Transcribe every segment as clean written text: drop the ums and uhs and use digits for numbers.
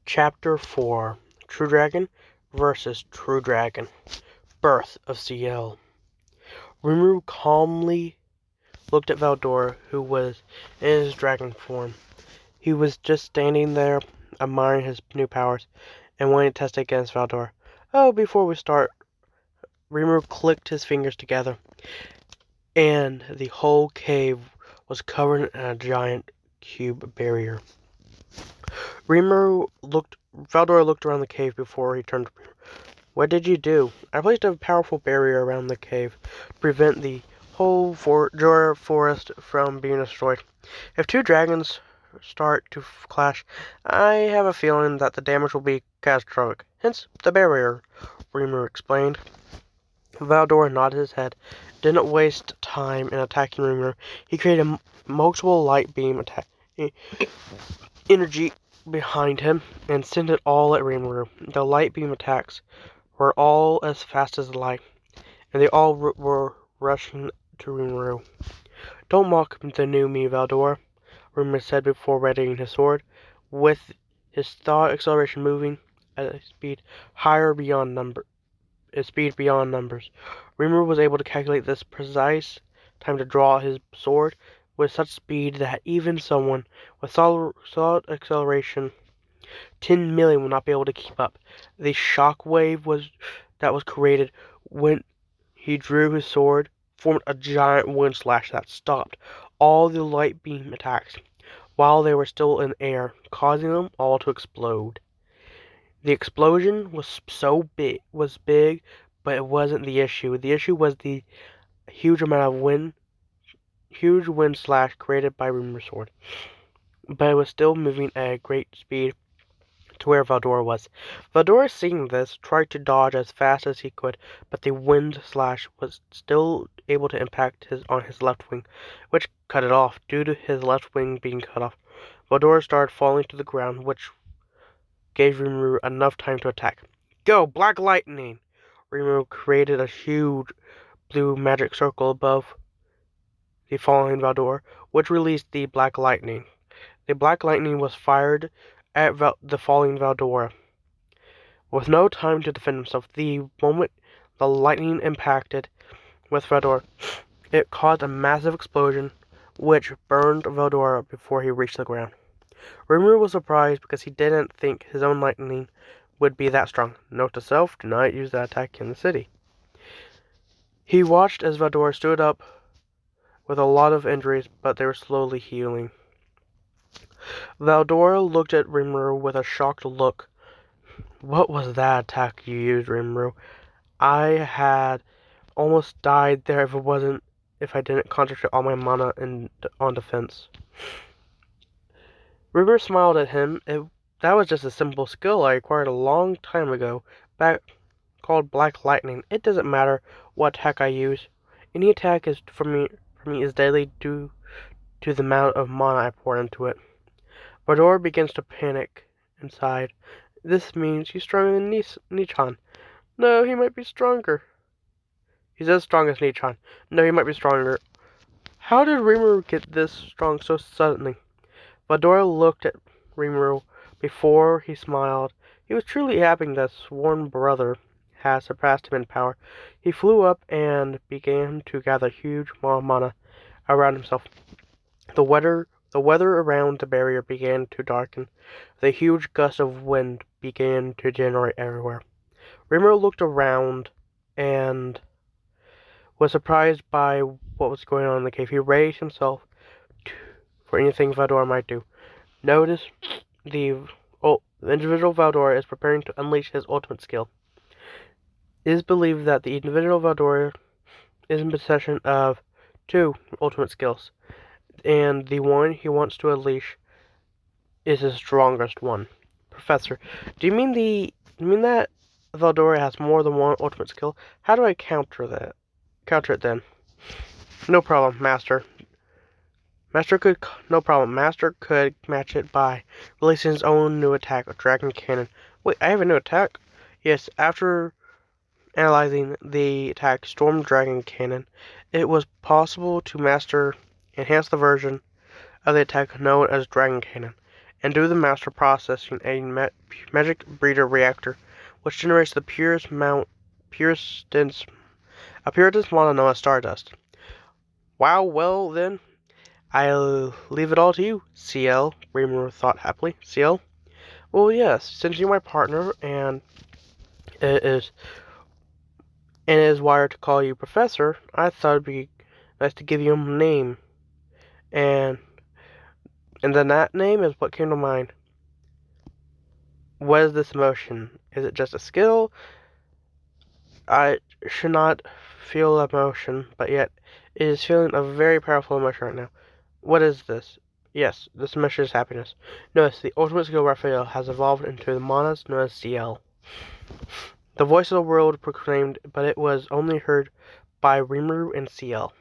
Chapter 4 True Dragon vs. True Dragon. Birth of CL. Rimiru calmly looked at Valdora, who was in his dragon form. He was just standing there, admiring his new powers, and wanting to test against Valdora. Oh, before we start, Rimiru clicked his fingers together, and the whole cave was covered in a giant cube barrier. Valdora looked around the cave before he turned to Rimiru. What did you do? I placed a powerful barrier around the cave to prevent the whole Jura forest from being destroyed. If two dragons start to clash, I have a feeling that the damage will be catastrophic. Hence, the barrier, Rimiru explained. Valdora nodded his head. Didn't waste time in attacking Rimiru. He created multiple light beam attack energy behind him and sent it all at Rimiru. The light beam attacks were all as fast as the light, and they all were rushing to Rimiru. Don't mock the new me, Valdora, Rimiru said before readying his sword, with his thought acceleration moving at a speed beyond numbers. Rimiru was able to calculate this precise time to draw his sword with such speed that even someone with solid acceleration 10 million would not be able to keep up. The shock wave that was created when he drew his sword formed a giant wind slash that stopped all the light beam attacks while they were still in the air, causing them all to explode. The explosion was big, but it wasn't the issue. The issue was the huge wind slash created by Rimiru's sword. But it was still moving at a great speed to where Valdora was. Valdora, seeing this, tried to dodge as fast as he could, but the wind slash was still able to impact on his left wing, which cut it off. Due to his left wing being cut off, Valdora started falling to the ground, which gave Rimiru enough time to attack. Go, Black Lightning! Rimiru created a huge blue magic circle above the falling Valdora, which released the Black Lightning. The Black Lightning was fired at the falling Valdora. With no time to defend himself, the moment the lightning impacted with Valdora, it caused a massive explosion, which burned Valdora before he reached the ground. Rimiru was surprised because he didn't think his own lightning would be that strong. Note to self, do not use that attack in the city. He watched as Valdora stood up with a lot of injuries, but they were slowly healing. Valdora looked at Rimiru with a shocked look. What was that attack you used, Rimiru? I had almost died there if I didn't concentrate all my mana on defense. Rimiru smiled at him. That was just a simple skill I acquired a long time ago, called Black Lightning. It doesn't matter what attack I use. Any attack for me is deadly due to the amount of mana I pour into it. Valdora begins to panic inside. This means he's stronger than Nichan. No, he might be stronger. He's as strong as Nichan. No, he might be stronger. How did Rimiru get this strong so suddenly? Valdora looked at Rimiru before he smiled. He was truly happy that his sworn brother had surpassed him in power. He flew up and began to gather huge mana around himself. The weather around the barrier began to darken. The huge gust of wind began to generate everywhere. Rimiru looked around and was surprised by what was going on in the cave. He raised himself for anything Valdora might do. Notice the individual Valdora is preparing to unleash his ultimate skill. It is believed that the individual Valdora is in possession of 2 ultimate skills, and the one he wants to unleash is his strongest one. Professor, do you mean that Valdora has more than one ultimate skill? How do I counter it then? No problem, Master. Master could match it by releasing his own new attack, a Dragon Cannon. Wait, I have a new attack? Yes, after analyzing the attack Storm Dragon Cannon, it was possible to enhance the version of the attack known as Dragon Cannon. and do the master processing a magic breeder reactor, which generates the purest mana known as stardust. Wow, well then, I'll leave it all to you, CL, Rimiru thought happily. CL? Well, yes, since you're my partner, and it is wired to call you Professor, I thought it'd be nice to give you a name. And then that name is what came to mind. What is this emotion? Is it just a skill? I should not feel emotion, but yet it is feeling a very powerful emotion right now. What is this? Yes, this emotion is happiness. Notice the ultimate skill Raphael has evolved into the manas known as CL. The voice of the world proclaimed, but it was only heard by Rimiru and CL.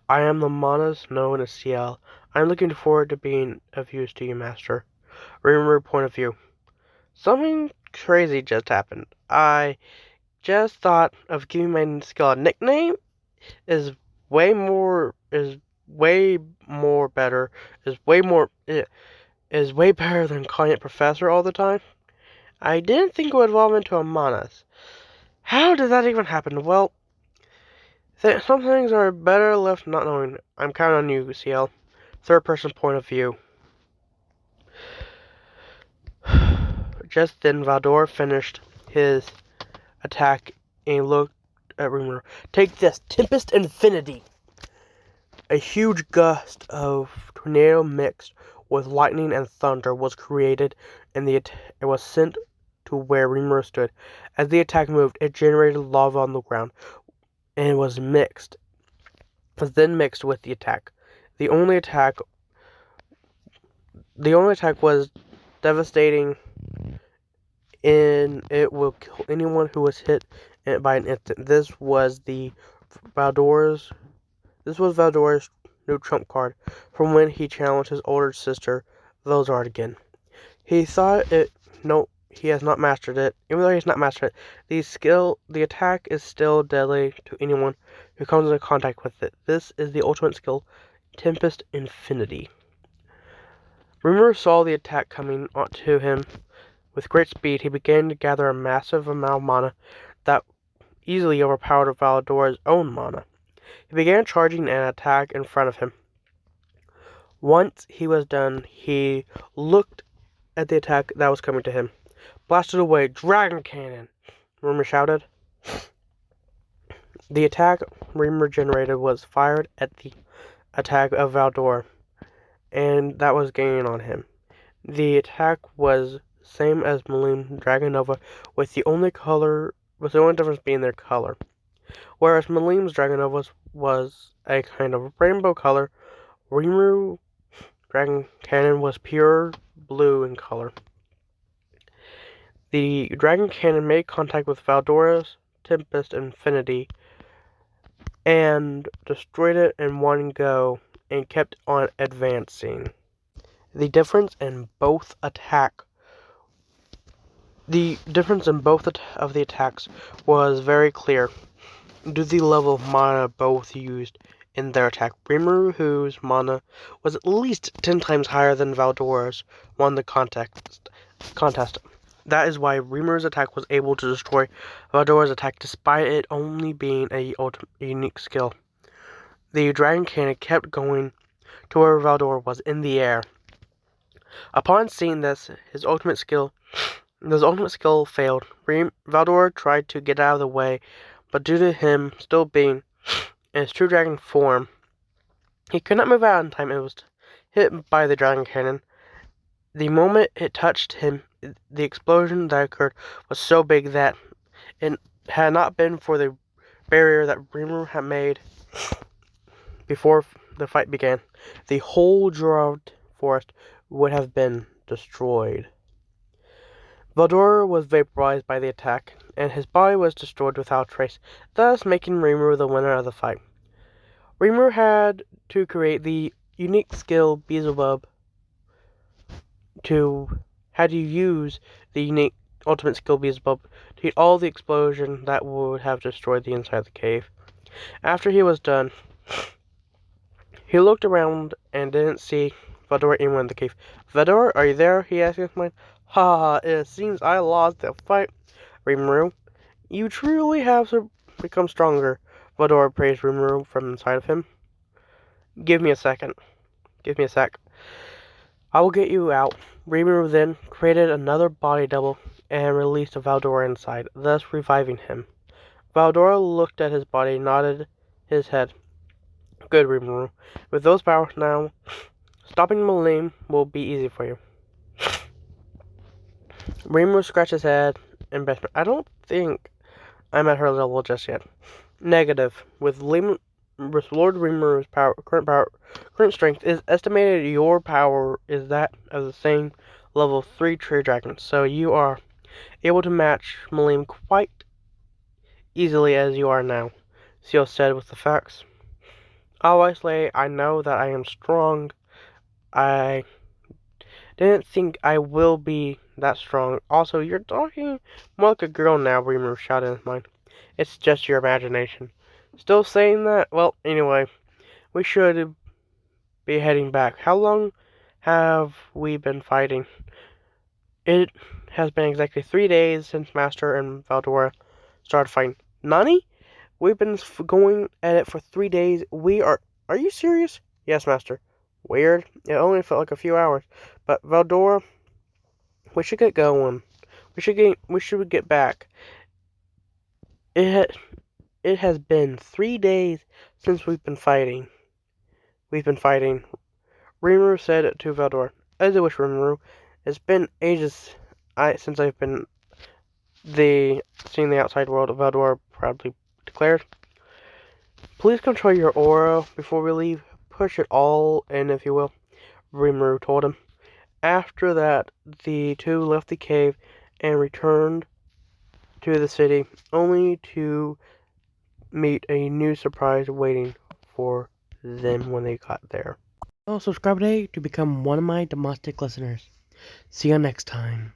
I am the manas known as CL. I am looking forward to being of use to you, Master. Rimiru point of view. Something crazy just happened. I just thought of giving my skill a nickname is way better, is way better than calling it Professor all the time. I didn't think it would evolve into a Manas. How did that even happen? Well, some things are better left not knowing. I'm counting on you, CL. Third person point of view. Just then, Valdor finished his attack and looked at Rimiru. Take this, Tempest Infinity! A huge gust of tornado mixed with lightning and thunder was created, and it was sent to where Rimiru stood. As the attack moved, it generated lava on the ground, and it was then mixed with the attack. The only attack was devastating, and it will kill anyone who was hit by an instant. This was Valdor's new trump card from when he challenged his older sister, Velzard, again. He thought he has not mastered it. Even though he has not mastered it, the attack is still deadly to anyone who comes into contact with it. This is the ultimate skill, Tempest Infinity. Rimiru saw the attack coming to him with great speed. He began to gather a massive amount of mana that easily overpowered Valdor's own mana. He began charging an attack in front of him. Once he was done, he looked at the attack that was coming to him. Blasted away, Dragon Cannon! Rimiru shouted. The attack Rimiru generated was fired at the attack of Valdor, and that was gaining on him. The attack was same as Milim Dragon Nova, with the only difference being their color. Whereas Milim's Dragon Nova was a kind of rainbow color, Rimiru Dragon Cannon was pure blue in color. The Dragon Cannon made contact with Valdor's Tempest Infinity and destroyed it in one go and kept on advancing. The difference in both of the attacks was very clear due to the level of mana both used in their attack. Rimiru, whose mana was at least 10 times higher than Valdor's, won the contest. That is why Rimiru's attack was able to destroy Valdor's attack despite it only being a unique skill. The Dragon Cannon kept going to where Valdor was in the air. Upon seeing this, his ultimate skill failed. Valdor tried to get out of the way, but due to him still being in his true dragon form, he could not move out in time and was hit by the Dragon Cannon. The moment it touched him, the explosion that occurred was so big that it had not been for the barrier that Rimiru had made before the fight began, the whole dwarved forest would have been destroyed. Valdor was vaporized by the attack, and his body was destroyed without trace, thus making Rimiru the winner of the fight. Rimiru had to create the unique skill Beelzebub had to use the unique ultimate skill Beelzebub to eat all the explosion that would have destroyed the inside of the cave. After he was done, he looked around and didn't see Valdora even went in the cave. Valdora, are you there? He asked his mind. Ha ha, it seems I lost the fight. Rimiru, you truly have become stronger. Valdora praised Rimiru from inside of him. Give me a second. Give me a sec. I will get you out. Rimiru then created another body double and released Valdora inside, thus reviving him. Valdora looked at his body, nodded his head. Good, Rimiru. With those powers now, stopping Milim will be easy for you. Rimiru scratched his head and best. I don't think I'm at her level just yet. Negative. With Lord Rimiru's current strength is estimated your power is that of the same level 3 tree dragon, so you are able to match Milim quite easily as you are now, Seal said with the facts. Obviously, I know that I am strong. I didn't think I will be that strong. Also, you're talking more like a girl now, Rimiru shouted in his mind. It's just your imagination. Still saying that? Well, anyway, we should be heading back. How long have we been fighting? It has been exactly 3 days since Master and Valdora started fighting. Nani? We've been going at it for 3 days. Are you serious? Yes, Master. Weird. It only felt like a few hours. But Valdora, we should get going. We should get back. It has been 3 days since we've been fighting. Rimuru said to Valdora. As I wish, Rimuru. It's been ages since I've been seeing the outside world, Valdora proudly declared. Please control your aura before we leave. Push it all in, if you will, Rimuru told him. After that, the two left the cave and returned to the city, only to meet a new surprise waiting for them when they got there. So subscribe today to become one of my domestic listeners. See you next time.